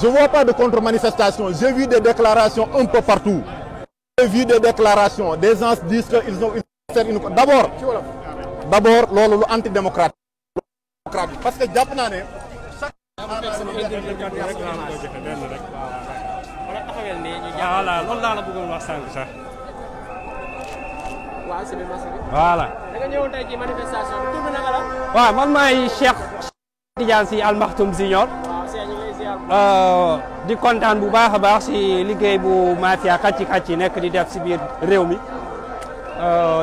Je vois pas de contre-manifestation. J'ai vu des déclarations un peu partout. J'ai vu des déclarations. Des gens disent qu'ils ont fait une. D'abord loolu lu antidémocratique. Parce que jàpp naa ne. voilà loolu laa la bëggoon wax sànq sax. voilà. da nga ñëwoon tey ci manifestation bi tur bi naka la. waaw man maay Cheikh Tidiane Sy Al Maktoum Junior. di kontaan bu baax a baax si liggéey bu mafia kàcci nekk di def si biir réew mi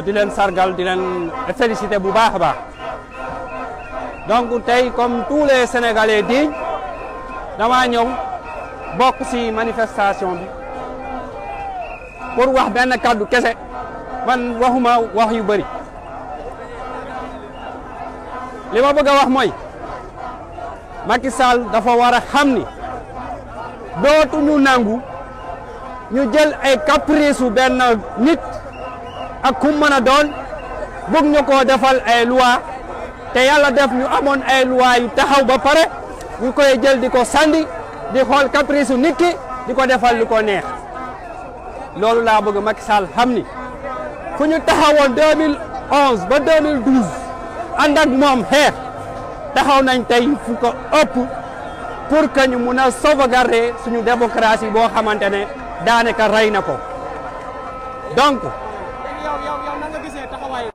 di leen sargal di leen féliciter bu baax a baax donc tey comme tous les Sénégalais dignes dama ñëw bokk si manifestation bi pour wax benn kàddu kese. man waxuma wax yu bëri li ma bëgg a wax mooy Macky Sall dafa war a xam ni dootuñu nangu ñu jël ay caprice u benn nit ak ku mën a doon bëgg ñu koo defal ay loi te yàlla def ñu amoon ay loi yu taxaw ba pare ñu koy jël di ko sandi di xool caprice u nit ki di ko defal lu ko neex loolu laa bëgg Macky Sall xam ni fu ñu taxawoon 2011 ba 2012 ànd ak moom xeex taxaw nañ tey fu ko ëpp pour que ñu mun a sauvegarder suñu démocratie boo xamante ne daanaka rey na ko donc. yow na nga gisee taxawaayu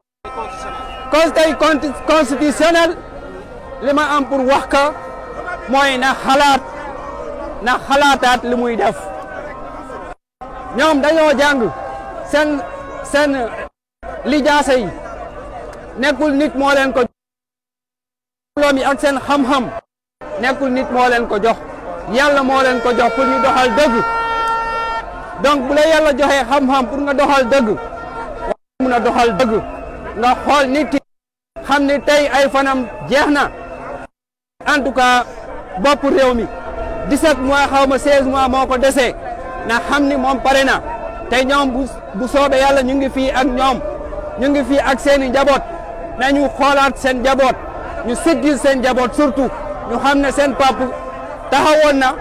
conseil constitutionnel li ma am pour wax ka mooy na xalaataat li muy def ñoom dañoo jàng seen lijaasa yi nekkul nit moo leen ko jox mi ak seen xam-xam nekkul nit moo leen ko jox yàlla moo leen ko jox pour ñu doxal dëgg donc bu la yàlla joxee xam-xam pour nga doxal dëgg mun a doxal dëgg nga xool nit ki xam ni tey ay fanam jeex na en tout cas bopp réew mi 17 mois xaw ma 16 mois moo ko desee na xam ni moom pare na te ñoom bu soobee yàlla ñu ngi fii ak ñoom ñu ngi fii ak seen i njaboot nañu xoolaat seen njaboot ñu siggil seen njaboot surtout ñu xam ne seen pap taxawoon na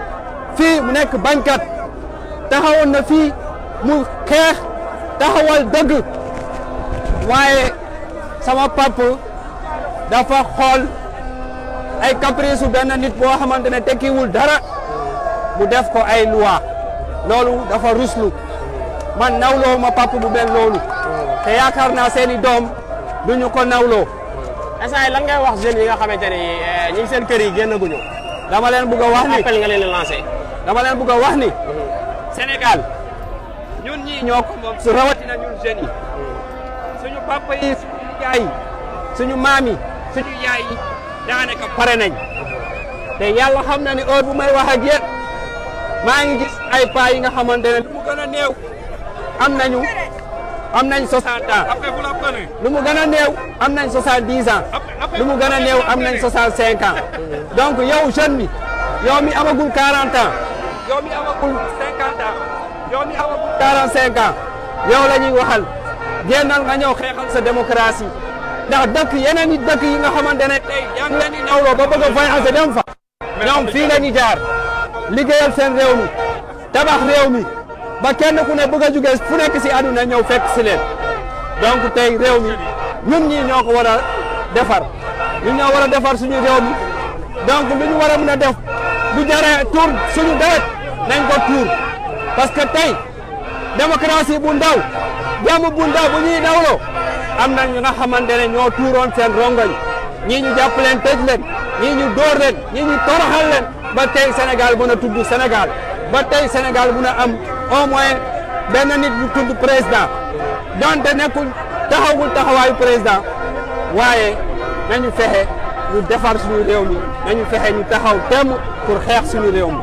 fii mu nekk bañkat taxawoon na fii mu xeex taxawal dëgg waaye sama pap dafa xool ay caprice su benn nit boo xamante ne tekkiwul dara mu def ko ay loi loolu dafa ruslu man nawloo ma pap bu mel loolu te yaakaar naa seeni doom duñu ko nawloo. instant lan ngay wax jeunes yi nga xamante ni ñi ngi seen kër yi génnaguñu. dama leen bëgg a wax ni appel nga leen lancé. dama leen bëgg a wax ni. Sénégal ñun ñii ñoo ko moom su rawatina ñun jeunes yi suñu papa yi suñu yaay yi suñu maam yi suñu yaay yi daanaka pare nañ te yàlla xam na ni heure bu may wax ak yéen maa ngi gis ay paa yi nga xamante ne lu mu gën a néew am nañ 60 ans lu mu gën a néew am nañ 70 ans lu mu gën a néew am nañ 65 ans donc yow jeune bi yow mi amagul 40 ans yow mi amagul 50 ans yow mi amagul 45 ans yow la ñuy waxal génnal nga ñëw xeexal sa démocratie ndax dëkk yeneen i dëkk yi nga xamante ne tey yaa ngi leen di nawloo ba bëgg a voyager dem fa ñoom fii la ñu jaar liggéeyal seen réew mi tabax réew mi ba kenn ku ne bëgg a jóge fu nekk si àdduna ñëw fekk si leen donc tey réew mi ñun ñii ñoo ko war a defar ñun ñoo war a defar suñu réew mi donc lu ñu war a mën a def bu jaree tuur suñu deret nañ ko tuur parce que tey démocratie bu ndaw jàmm bu ndaw bu ñuy dawloo am na ñu nga xamante ne ñoo tuuroon seen rongoñ ñii ñu jàpp leen tëj leen ñii ñu dóor leen ñii ñu toroxal leen ba tey Sénégal mën a tudd Sénégal ba tey Sénégal mën a am au moins benn nit bu tudd président donte nekkul taxawul taxawaayu président waaye nañu fexe ñu defar suñu réew mi nañu fexe ñu taxaw temm pour xeex suñu réew mi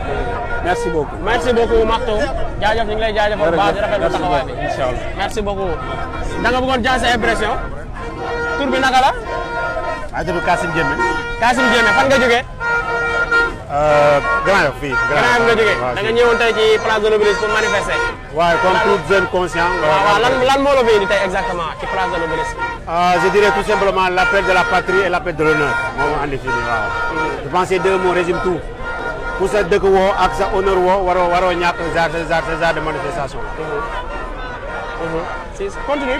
merci beaucoup. merci beaucoup Marto jaajëf ñu ngi lay jaajëfal bu baax di rafetlu taxawaay bi incha allah merci beaucoup. da nga bëggoon jaay sa impression tur bi naka la. maa tudd Kassim Diémé. Kassim Diémé fan nga jógee. Grand Yoff fii. Grand Yoff nga jógee da nga ñëwoon tey ci place de l'Obélisque pour manifester. waaw comme tout jeune conscient. waaw lan moo la fi indi tey exactement ci place de l'Obélisque. je dirais tout simplement l'appel de la patrie et l'appel de l'honneur moo ma andi fii nii waaw. je pense que deux mots résument tout. pour sa dëkk woo ak sa honneur woo waroo ñàkk genre de manifestation si continue.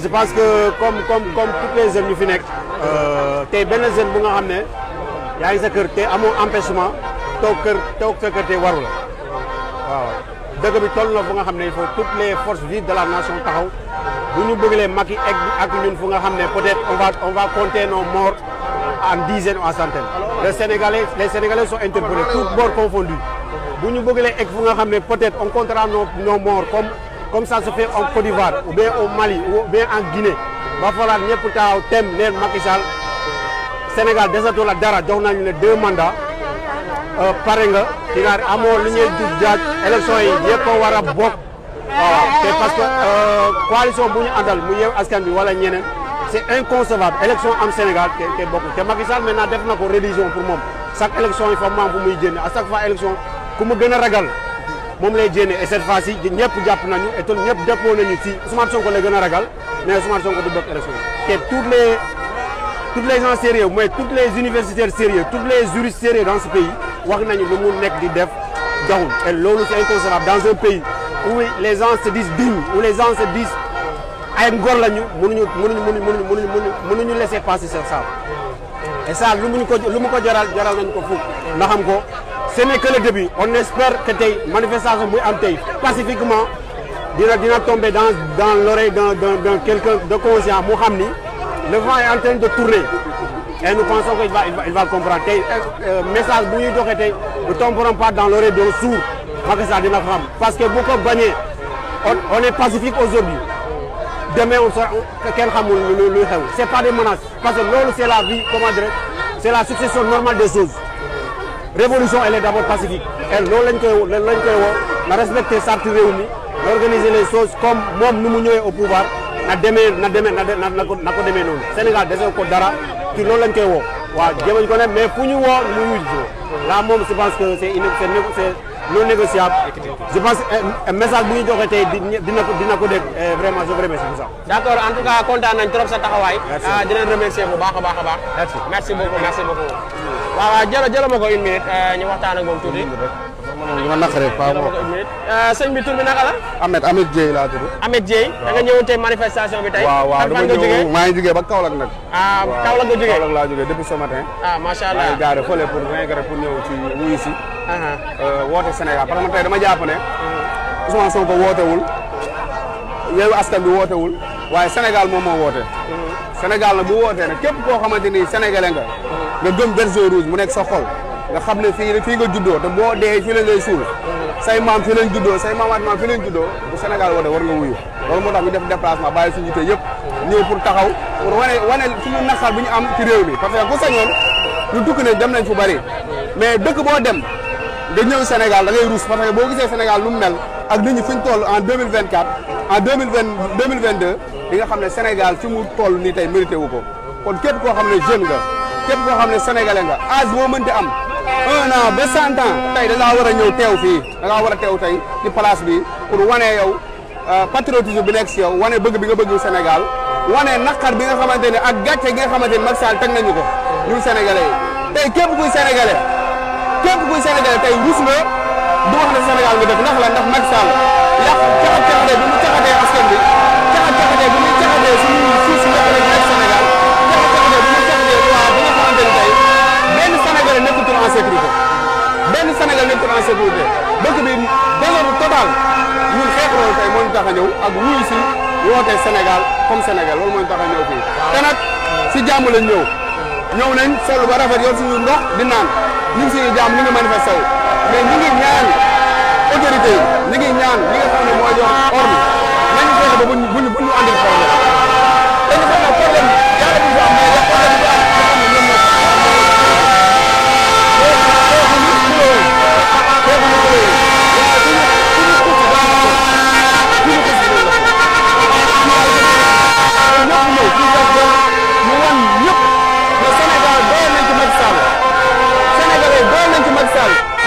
je pense que comme toutes les jeunes ñu fi nekk tey benn jeune bu nga xam ne yaa ngi sa kër te amoo empêchement toog sa kër te waru la waaw dëkk bi toll na fu nga xam ne il faut toutes les forces vives de la nation taxaw bu ñu bëglee Macky egg ak ñun fu nga xam ne peut-être on va compter nos morts en dizaines ou en centaines. Les Sénégalais sont interpellés, tous bords confondus. Si nous voulons peut-être on comptera nos morts comme ça se fait en Côte d'Ivoire, ou bien au Mali, ou bien en Guinée. Il va falloir que thème Macky Sall. Sénégal, déjà la Dara, on a eu 2 mandats. Parenga, il y a un ligne de élection, il y a pas de bok. Parce que coalition Bouni Andal, Mouye Askanbi, voilà Nyenen. C'est inconcevable. Élection en Sénégal, c'est beaucoup. Macky Sall maintenant def na ko religion pour moi. Chaque élection, il faut que muy génne. À chaque fois élection, ku mu gën a ragal moom lay génne. Et cette fois-ci, ñëpp jàpp nañu et tout ñëpp dépôt nañu ci Ousmane Sonko lay gën a ragal, mais Ousmane Sonko du bokk élection. Et toutes les gens sérieux, mais toutes les universitaires sérieux, tous les juristes sérieux dans ce pays, wax nañu lu mu nekk di def doxul. Et loolu c'est inconcevable dans un pays où les gens se disent dignes, où les gens se disent ay ngor lañu mënuñu laisser passer sur ça. Et ça lu mu ko jaral nañ ko fukk ndax xam ko ce n'est que le début. On espère que tey manifestation buy am tey pacifiquement dina tomber dans l'oreille d'un quelqu'un de conscient mu xam ni le vent est en train de tourner et nous pensons qu'il va comprendre tey message bu ñuy joxe tey ne tomberont pas dans l'oreille d'un sourd. Macky Sall dina ko xam parce que bu ko bañee on est pacifique aujourd'hui. Demain, on sera quelqu'un qui c'est pas des menaces. Parce que l'eau, c'est la vie, comment dire, c'est la succession normale des choses. Révolution, elle est d'abord pacifique. Et l'eau, on a respecté ça, organiser les choses comme moi, nous sommes au pouvoir. Sénégal, déjà, au Dara, qui l'eau, mais pour nous, là, moi, je pense que c'est non négociable. Je pense que un message bu ñu joxe tey dina ko dégg vraiment je vous remercie pour ça. D'accord, en tout cas kontaan nañ trop sa taxawaay. di leen remercier bu baax a baax. merci beaucoup. waaw jël ma ko une minute ñu waxtaan ak moom tuuti. ma naqaree Paa moom sëñ bi tur bi naka la. Ahmed Dieye laa tudd. Ahmed Dieye da nga ñëwoon tey manifestation bi tey. waaw dama ñëw maa ngi jógee ba Kaolack nag. Kaolack nga jógee. Kaolack laa jógee depuis ce matin. macha allah maa ngi gaare fële pour ñëw ci wuyu si. woote Sénégal parce que tey dama jàpp ne. Ousmane Sonko wootewul. Yewwi Askan bi wootewul. waaye Sénégal moom moo woote. Sénégal nag bu wootee nag képp koo xamante ni sénégalais nga. nga gëm bergeau rouge mu nekk sa xol. nga xam ne fii nga juddoo te boo dee fii lañ lay suul. say maam fii lañ juddoo say maamaat maam fii lañ juddoo bu Sénégal woote war nga wuyu. loolu moo tax ñu def déplacement bàyyi suñu yite yëpp ñëw pour taxaw pour wane suñu naqar bi ñu am ci réew mi parce que ku sañoon ñu tukki ne dem nañ fu bari mais dëkk boo dem nga ñëw Sénégal da ngay ruus parce que boo gisee Sénégal lu mu mel ak nit ñi fi ñu toll en 2024 en 2022 di nga xam ne Sénégal fi mu toll nii tey mérité wu ko kon képp koo xam ne jeune nga képp koo xam ne sénégalais nga âge boo mënti am 1 an ba 100 ans tey da ngaa war a ñëw teew fii da ngaa war a teew tey ci place bi pour wane yow patriotisme bi nekk si yow wane bëgg bi nga bëgg Sénégal wane naqar bi nga xamante ne ak gàcce gi nga xamante ne Macky Sall teg nañu ko ñun sénégalais yi tey képp kuy sénégalais tey rus nga du wax ne Sénégal nga def ndax la ndax Macky Sall yàq caxat-caxatee bi mu caxatee askan bi caxat-caxatee bi mu caxatee suñu suuf si nekk nekk Sénégal caxat-caxatee bi mu caxatee waa bi nga xamante ne tey benn sénégalais nekkatul en sécurité benn sénégalais nekkatul en sécurité dëkk bi désordre total ñun xeex loolu tey moo ñu tax a ñëw ak wuyu si woote Sénégal comme Sénégal loolu moo ñu tax a ñëw fii te nag si jàmm lañ ñëw nañ solo ba rafet yor suñu ndox di naan ñu ngi siy jàmm ñu ngi manifesté wu mais ñu ngi ñaan autorité yi ñu ngi ñaan ñi nga xam ne mooy jox ordre nañu fexe ba buñ ñu andil problème dañu xam ne problème yàlla bu am mais problème bu am nga xam ne ñoom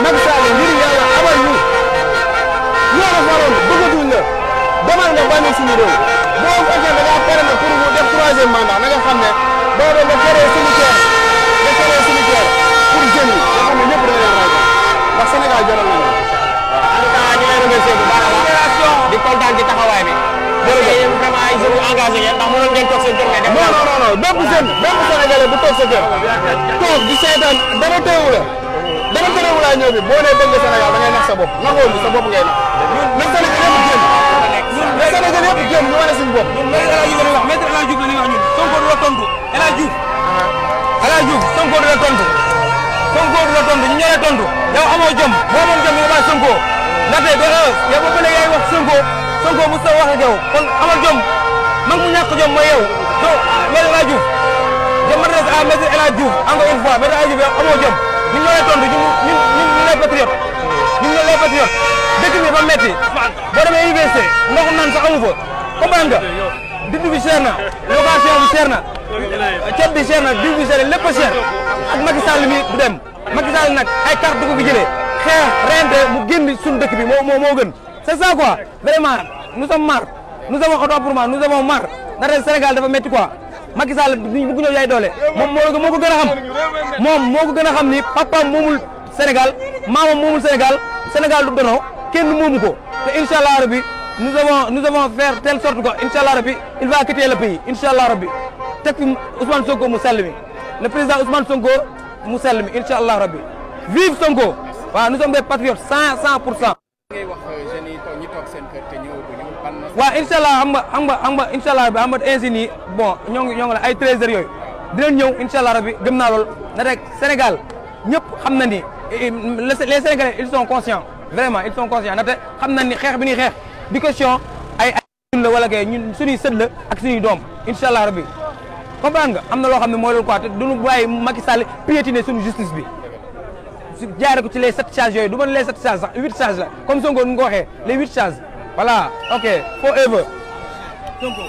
Macky Sall ngir yàlla xamal ñu ñoo la faroon bëggatuñ la demal nga bàyyi suñu réew boo fekkee da ngaa pare na pour mu def 3e mandat na nga xam ne boo doon nga créé cimetière pour jeunes yi nga xam ne ñëpp dañu leen ragal ndax Sénégal jaral nañu ko. en tout cas ñu ngi lay remercier bu baax a baax di kontaan ci taxawaay bi. jërëjëf vraiment ay jeunes yu engagé ngeen ndax mënoon ngeen toog seen kër ngeen def. non bépp jeune bépp Sénégalais bu toog sa kër toog di seetaan dara teewu la. dama tënk wulaay ñëw bi boo nee bëgg Sénégal da ngay nax sa bopp naxoon sa bopp ngay nax. ñun Sénégal yëpp génn. ñun Sénégal yëpp génn ñu wane suñu bopp. ñun El Hadj Diouf la ñuy wax maître El Hadj Diouf la ñuy wax ñun Sonko du la tontu El Hadj Diouf. El Hadj Diouf Sonko du la tontu. Sonko du la tontu ñu ñoo lay tontu yow amoo jom boo amoon jom nga bàyyi Sonko ndaxte yow ba léegi yaay wax Sonko bu sa wax ak yow kon amal jom mag mu ñàkk jom mooy yow donc maître El Hadj Diouf je m'adresse à maître El Hadj Diouf encore une fois maître El Hadj Diouf yow amoo jom ñun ñoo lay tontu ñun les patriotes ñun ñoo les patriotes dëkk bi ba metti boo demee université ndoxu naan sax amu fa comprendre nga dund bi cher na location bi cher na ceeb bi cher na diw bi cher lépp a cher ak Macky Sall mi du dem Macky Sall nag ay carte du ko fi jëlee xeex rente mu génn suñu dëkk bi moo gën c'est ça quoi vraiment nous sommes marre nous avons autant pour moi nous avons marre ndaxte Sénégal dafa metti quoi Macky Sall bëgg ñëw yaay doole moom moo ko gën a xam moom moo ko gën a xam ni papaam moomul Sénégal maamam moomul Sénégal du dono kenn moomu ko te incha allah rabbi nous avons faire telle sorte que incha allah rabbi il va quitter le pays incha allah rabbi teg fi Ousmane Sonko mu sell mi le président Ousmane Sonko mu sell mi incha allah rabbi vive Sonko waaw nous sommes des patriotes 100%. ngay wax jeunes yi ñi toog seen kër te ñëwaguñu ban. waaw incha allah xam nga incha allah xam nga ainsi nii bon ñoo ngi la ay 13 heures yooyu dinañ ñëw incha allah rabbi gëm naa lool na rek Sénégal ñëpp xam na ni les Sénégalais ils sont conscients vraiment ils sont conscients ndaxte xam na ni xeex bi ñuy xeex di question ay ñun la wala kay ñun suñuy sët la ak suñuy doom incha allah rabbi comprendre nga am na loo xam ne mooy loolu quoi te duñu bàyyi Macky Sall piétiner suñu justice bi. jaare ko ci les 7 charges yooyu du ma les 7 charges sax 8 charges la comme Sonko nu nga ko waxee les 8 charges voilà ok forever Sonko.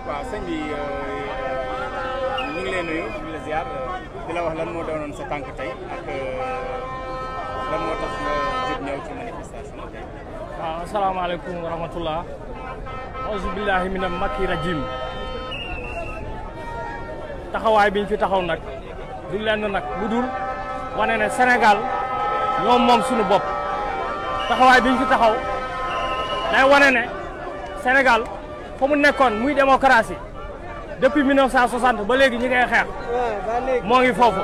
waaw sëñ bi ñu ngi lay nuyu di la ziar di la wax lan moo doonoon sa tànk tey ak lan moo tax nga jóg ñëw ci manifestation tey. waaw asalaamaaleykum wa rahmatullah auzu billahi mina makki rajim taxawaay biñ fi taxaw nag du lenn nag lu dul wane ne Sénégal ñoom moom suñu bopp taxawaay biñ fi taxaw day wane ne Sénégal fa mu nekkoon muy démocratie depuis 1960 ba léegi ñi ngay xeex moo ngi foofu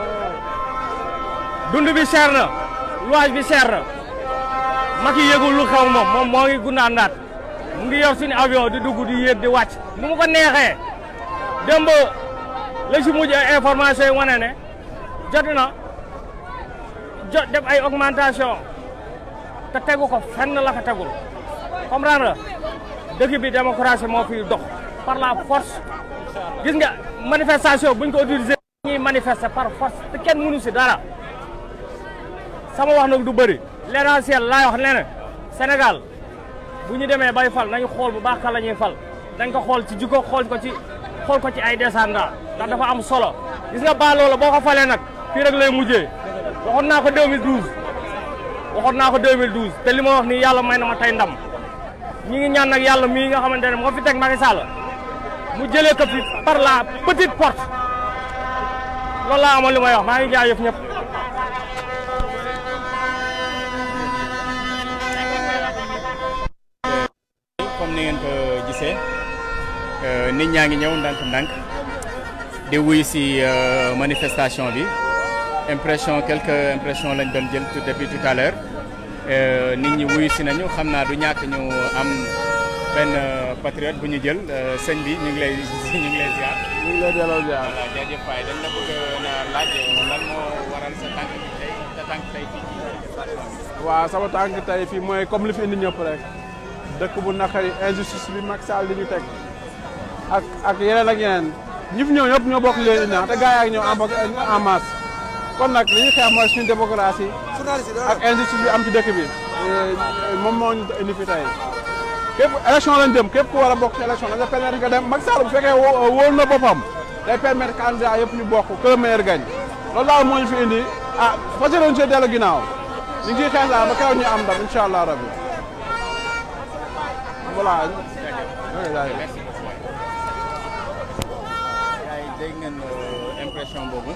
dund bi cher na luwaas bi cher na Macky yëgul lu xew moom moo ngi gundaandaat mu ngi yor suñu avion di dugg di yéeg di wàcc nu mu ko neexee démb la ci mujj information yi wane ne jot def ay augmentation te tegu ko fenn la ko tegul comprendre nga dëkk bi démocratie moo fiy dox par la force gis nga manifestation buñ ko autorisé ñuy manifester par force te kenn mënu si dara sama wax nag du bëri l'essentiel laay wax nee na Sénégal bu ñu demee bay fal nañu xool bu baax kan la ñuy fal dañ ko xool ci jikko xool ko ci ay descendants ndax dafa am solo gis nga ba loola boo ko falee nag fii rek lay mujjee waxoon naa ko 2012 te li ma wax nii yàlla may na ma tey ndam ñi ngi ñaan nag yàlla mii nga xamante ne moo fi teg Macky Sall mu jëlee ko fi par la petite porte loolu laa amoon li may wax maa ngi jaajëf ñëpp. comme ni ngeen ko gisee nit ñaa ngi ñëw ndànk-ndànk di wuy si manifestation bi quelques impressions lañ doon jël depuis tout à l'heure nit ñi wuyu si nañu xam naa du ñàkk ñu am benn patriote bu ñu jël sëñ bi ñu ngi lay ziar. ñu ngi lay delloo ziar. voilà jaajëf Faye dañ la bëgg a laaj lan moo waral sa tànk tey fii ci station bi. waaw sama tànk tey fii mooy comme li fi indi ñëpp rek dëkk bu naqari injustice bi Macky Sall li ñu teg ak yeneen ak yeneen ñi fi ñëw ñëpp ñoo bokk leen indi te gars yi ak ñëw en masse. kon nag li ñuy xeex mooy suñu démocratie ak injustice bi am ci dëkk bi moom moo ñu indi fi tey képp élection lañ jëm képp ku war a bokk ci élection dañu permettre nga dem Macky Sall bu fekkee wóolu na boppam day permettre candidat yëpp ñu bokk que le meilleur gagne loolu daal moo ñu fi indi fas yéene see dellu ginnaaw ñu ngi ciy xeex daal ba keroog ñu am ndam incha allah rabbi voilà. dégg ngeen impression boobu.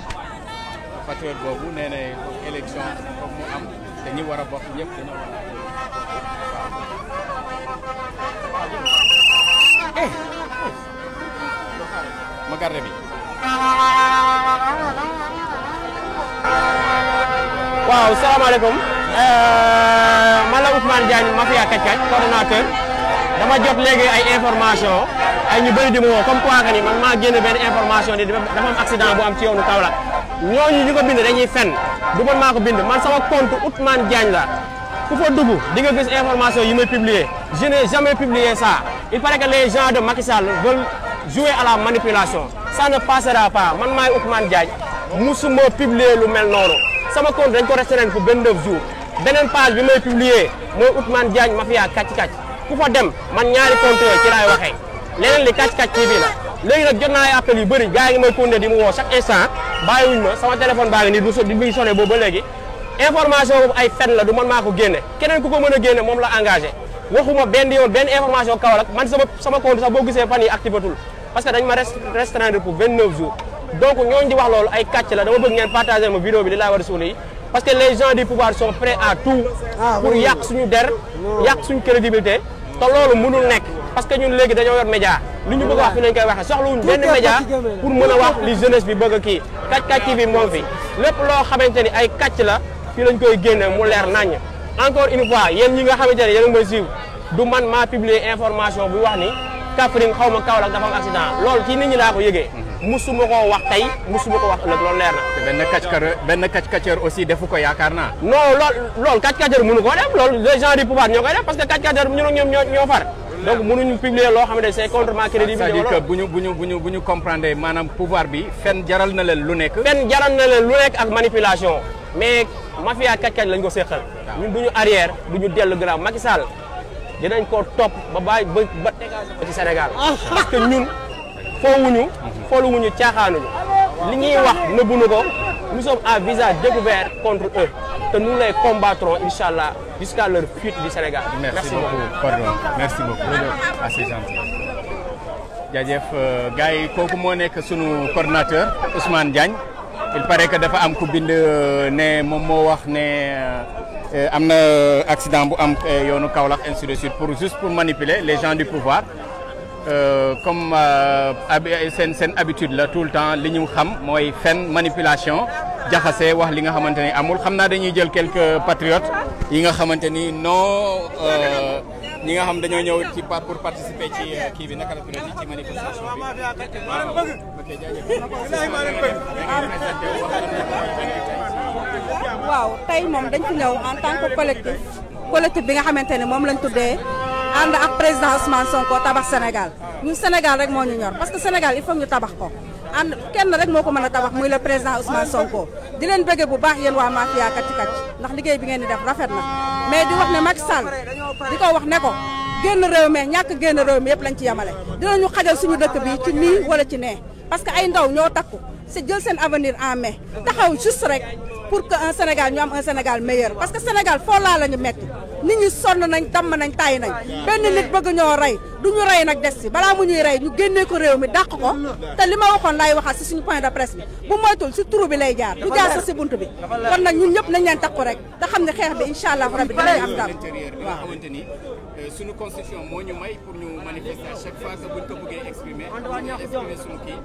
patriote boobu nee na élection foog mu am te ñi war a bokk ñëpp dañoo war a ma garde bi. waaw salaamaaleykum man la Ousmane Diagne Mafia Kackac coordonnateur dama jot léegi ay information ay ñu bëri di ma woo comme quoi que ni man maa génne benn information ni dafa am accident bu am ci yoonu Kaolack ñooñu ñu ko bind dañuy fen du man maa ko bind man sama compte Ousmane Diagne la ku fa dugg di nga gis information yi may publier je n'ai jamais publié ça il paraît que les gens de Macky Sall veulent jouer à la manipulation ça ne passera pas man maay Ousmane Diagne musuma publier lu mel noonu sama compte dañ ko restreindre pour 29 jours beneen page bi may publier mooy Ousmane Diagne Mafia Kacc ku fa dem man ñaari compte yooyu ci laay waxee leneen li Kacc TV la léegi nag jot naa ay appels yu bëri gars yi ngi may continuer di mu woo chaque instant bàyyiwuñ ma sama téléphone baa ngi nii du muy sonné boobu ba léegi information boobu ay fen la du man maa ko génne keneen ku ko mën a génne moom la engagé waxuma benn yoon benn information Kaolack man sama compte sax boo gisee fan yi activatul parce que dañ ma restreindre pour 29 jours donc ñooñu di wax loolu ay kàcc la dama bëgg ngeen partager ma vidéo bi li laa war a suuli yi parce que les gens du pouvoir sont prêts à tout pour yàq suñu der yàq suñu crédibilité te loolu mënul nekk parce que ñun léegi dañoo yor média li ñu bëgg a wax fi lañ koy waxee soxlawuñ benn média pour mën a wax li jeunesse bi bëgg a kii Kacc TV moom fi lépp loo xamante ni ay kàcc la fii lañ koy génne mu leer naññ encore une fois yéen ñi nga xamante ne yéen a ngi may suivre du man maa publier information bu wax ni Kaffrine xaw ma Kaolack dafa am accident loolu ci nit ñi laa ko yëgee musuma koo wax tey musuma ko wax ëllëg loolu leer na. benn kàcc aussi defu ko yaakaar naa. non loolu kàcc mënu koo def loolu les gens du pouvoir ñoo koy def parce que kàcc ñun ak ñoom ñoo far donc mënuñu publier loo xam ne c'est contre ma crédibilité. c'est-à-dire que bu ñu comprendre maanaam pouvoir bi fen jaral na leen lu nekk. fen jaral na leen lu nekk ak manipulation mais mafia Kacc lañ ko seqal. ñun duñu arrière duñu dellu gannaaw Macky Sall dinañ ko topp ba bàyyi ba ci Sénégal parce que ñun fooluwuñu caaxaanuñu li ñuy wax nëbbuñu ko nous sommes à visage découvert contre eux te nous les combattrons inchallah jusqu'à leur fuite du Sénégal. merci beaucoup pardon merci beaucoup assez gentil. jaajëf gars yi kooku moo nekk sunu coordinateur Ousmane Diagne il paraît que dafa am ku bind ne moom moo wax ne am na accident bu am yoonu Kaolack ainsi de suite pour manipuler les gens du pouvoir. Comme seen habitude la tout le temps li ñu xam mooy fen manipulation jaxase wax li nga xamante ni amul xam naa dañuy jël quelques patriotes yi nga xamante ni non ñi nga xam dañoo ñëw ci pour participer ci kii bi naka la tuddati ci manifestation waaw tey moom dañ fi ñëw en tant que collectif bi nga xamante ne moom lañ tuddee ànd ak président Ousmane Sonko tabax Sénégal ñun Sénégal rek moo ñu ñor parce que Sénégal il faut ñu tabax ko ànd kenn rek moo ko mën a tabax muy le président Ousmane Sonko di leen bëgge bu baax yéen waa mafia kacci kacci ndax liggéey bi ngeen di def rafet na mais di wax ne Macky Sall di ko wax ne ko génn réew mi ñàkk génn réew mi yëpp lañ ci yemale dinañu xajal suñu dëkk bi ci nii wala ci nee parce que ay ndaw ñoo takku c'est jël seen avenir en main taxaw juste rek pour que un Sénégal ñu am un Sénégal meilleur parce que Sénégal foo laa la ñu metti nit ñi sonn nañ damm nañ tàyyi nañ benn nit bëgg ñoo rey du ñu rey nag des si balaa mu ñuy rey ñu génnee ko réew mi dàq ko te li ma waxoon laay waxaat si suñu point de presse bi bu moytul si turu bi lay jaar du jaar sa si bunt bi kon nag ñun ñëpp nañ leen takku rek te xam ne xeex bi incha allah rabbi dinañ am dam waaw xamante ni suñu constitution moo ñu may pour ñu manifester à chaque fois que buñ ko bëggee exprimer suñu kii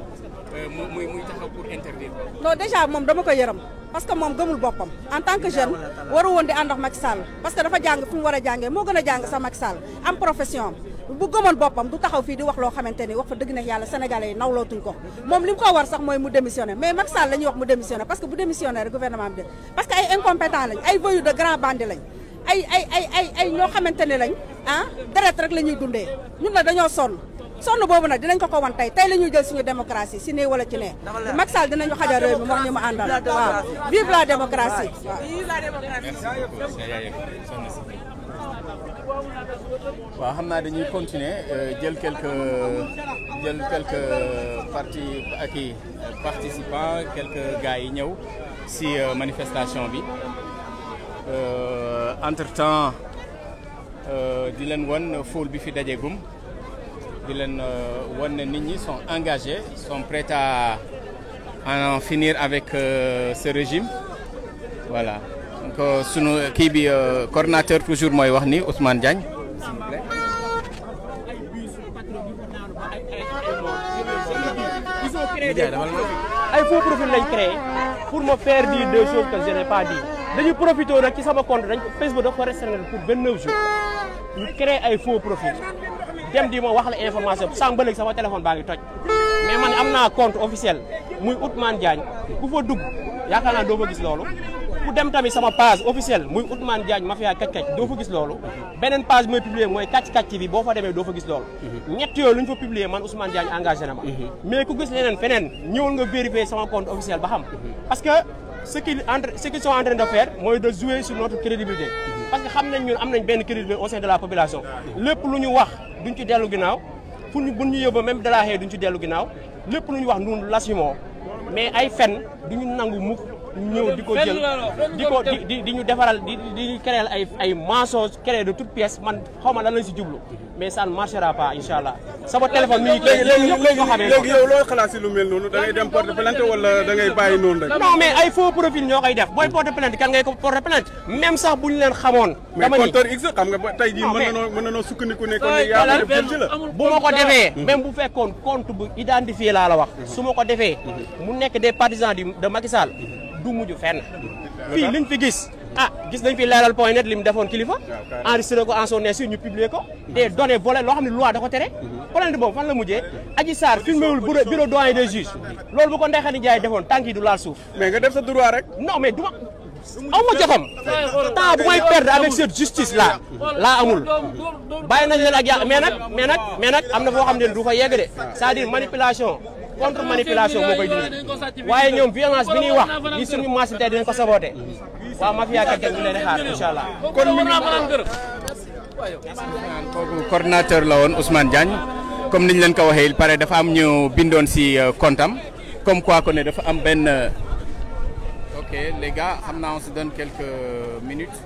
muy taxaw pour interdire. non déjà moom dama ko yërëm parce que moom gëmul boppam en tant que jeune waru woon di ànd ak Macky Sall parce que dafa jàng fi mu war a jàngee moo gën a jàng sa Macky Sall am profession am bu gëmoon boppam du taxaw fii di wax loo xamante ni wax fa dëgg neex yàlla sénégalais yi nawlootuñ ko moom li mu ko war sax mooy mu démissionner mais Macky Sall la ñuy wax mu démissionner parce que bu démissionner rek gouvernement bi parce que ay incompétent lañ ay voyous de grands bandits lañ ay ñoo xamante ne lañ ah deret rek la ñuy dundee ñun la dañoo sonn boobu nag dinañ ko wan tey la ñuy jël suñu démocratie si nee wala ci nee Macky Sall dinañu xajal réew mi moom ñu ma àndal waaw vive la démocratie waaw xam naa dañuy continuer jël quelques participants quelques gars yi ñëw si manifestation bi entre temps di leen wan foule bi fi dajeegum di leen wan ne nit ñi sont engagés sont prêts à en finir avec ce régime voilà donc sunu kii bi coordinateur toujours mooy wax ni Ousmane Diagne s'il vous plaît. ay faux profil lañ créé pour me faire dire des choses que je n'ai pas dit dañuy profité nag ci sama compte dañ Facebook dafa ko restreindre pour 29 jours ñu créé ay faux profil dem di ma wax la information sànq ba léegi sama téléphone baa ngi toj mais man am naa compte officiel muy Ousmane Diagne ku fa dugg yaakaar naa doo fa gis loolu ku dem tamit sama page officielle muy Ousmane Diagne mafia kàcc-kàcc doo fa gis loolu beneen page mooy publier mooy kàcc-kàcc bi boo fa demee doo fa gis loolu ñett yooyu lu ñu fa publier man Ousmane Diagne engagé na ma mais ku gis leneen feneen ñëwal nga vérifier sama compte officiel ba xam parce que ce qu'ils sont en train de faire mooy de jouer sur notre crédibilité parce que xam nañ ñun am nañ benn crédibilité au sein de la population lépp lu ñu wax duñ ci dellu ginnaaw fu ñu buñ ñu yóbbu même de la xëy duñ ci dellu ginnaaw lépp lu ñu wax ñun l'assumons mais ay fen duñu nangu mukk ñëw di ko jël di ñu defaral di créer ay mensonges créer de toutes pièces man xaw ma lan lañ si jublu mais ça ne marchera pas incha allah sama téléphone mi ngi léegi yow loo xalaat si lu mel noonu da ngay dem porte plainte wala da ngay bàyyi noonu rek. non mais ay faux profil ñoo koy def booy porte plainte kan ngay ko porte plainte même sax bu ñu leen xamoon. dama ni mais compteur X xam nga tey jii mën na noo sukkandiku ne kon yaa def jël ci la. bu ma ko defee même bu fekkoon compte bu identifié laa la wax. su ma ko defee mu nekk des partisans de Macky Sall du mujj fenn fii liñ fi gis gis nañ fi leeral point net li mu defoon kilifa enregistré ko en son insu ñu publier ko des données volées loo xam ne loi da ko tere plainte boobu fan la mujjee Adji Sarr filmé wul bureau doyen des juges loolu bu ko Ndeye Khady Ndiaye defoon tànk yi du laal suuf mais nga def sa droit rek non mais du ma aw ma joxam temps bu may perdre avec cette justice là laa amul bàyyi nañ leen ak yàlla mais nag am na foo xam ne du fa yegg de c'est-à-dire manipulation contre manipulation moo koy dindi waaye ñoom violence bi ñuy wax li suñu masse tey dinañ ko saboté waaw mafia kàcc ñu leen di xaar incha allah. kon kooku coordinateur la woon Ousmane Diagne comme niñ leen ko waxee il paraît dafa am ñu bindoon si comptam comme quoi que ne dafa am benn ok les gars xam naa on se donne quelques minutes.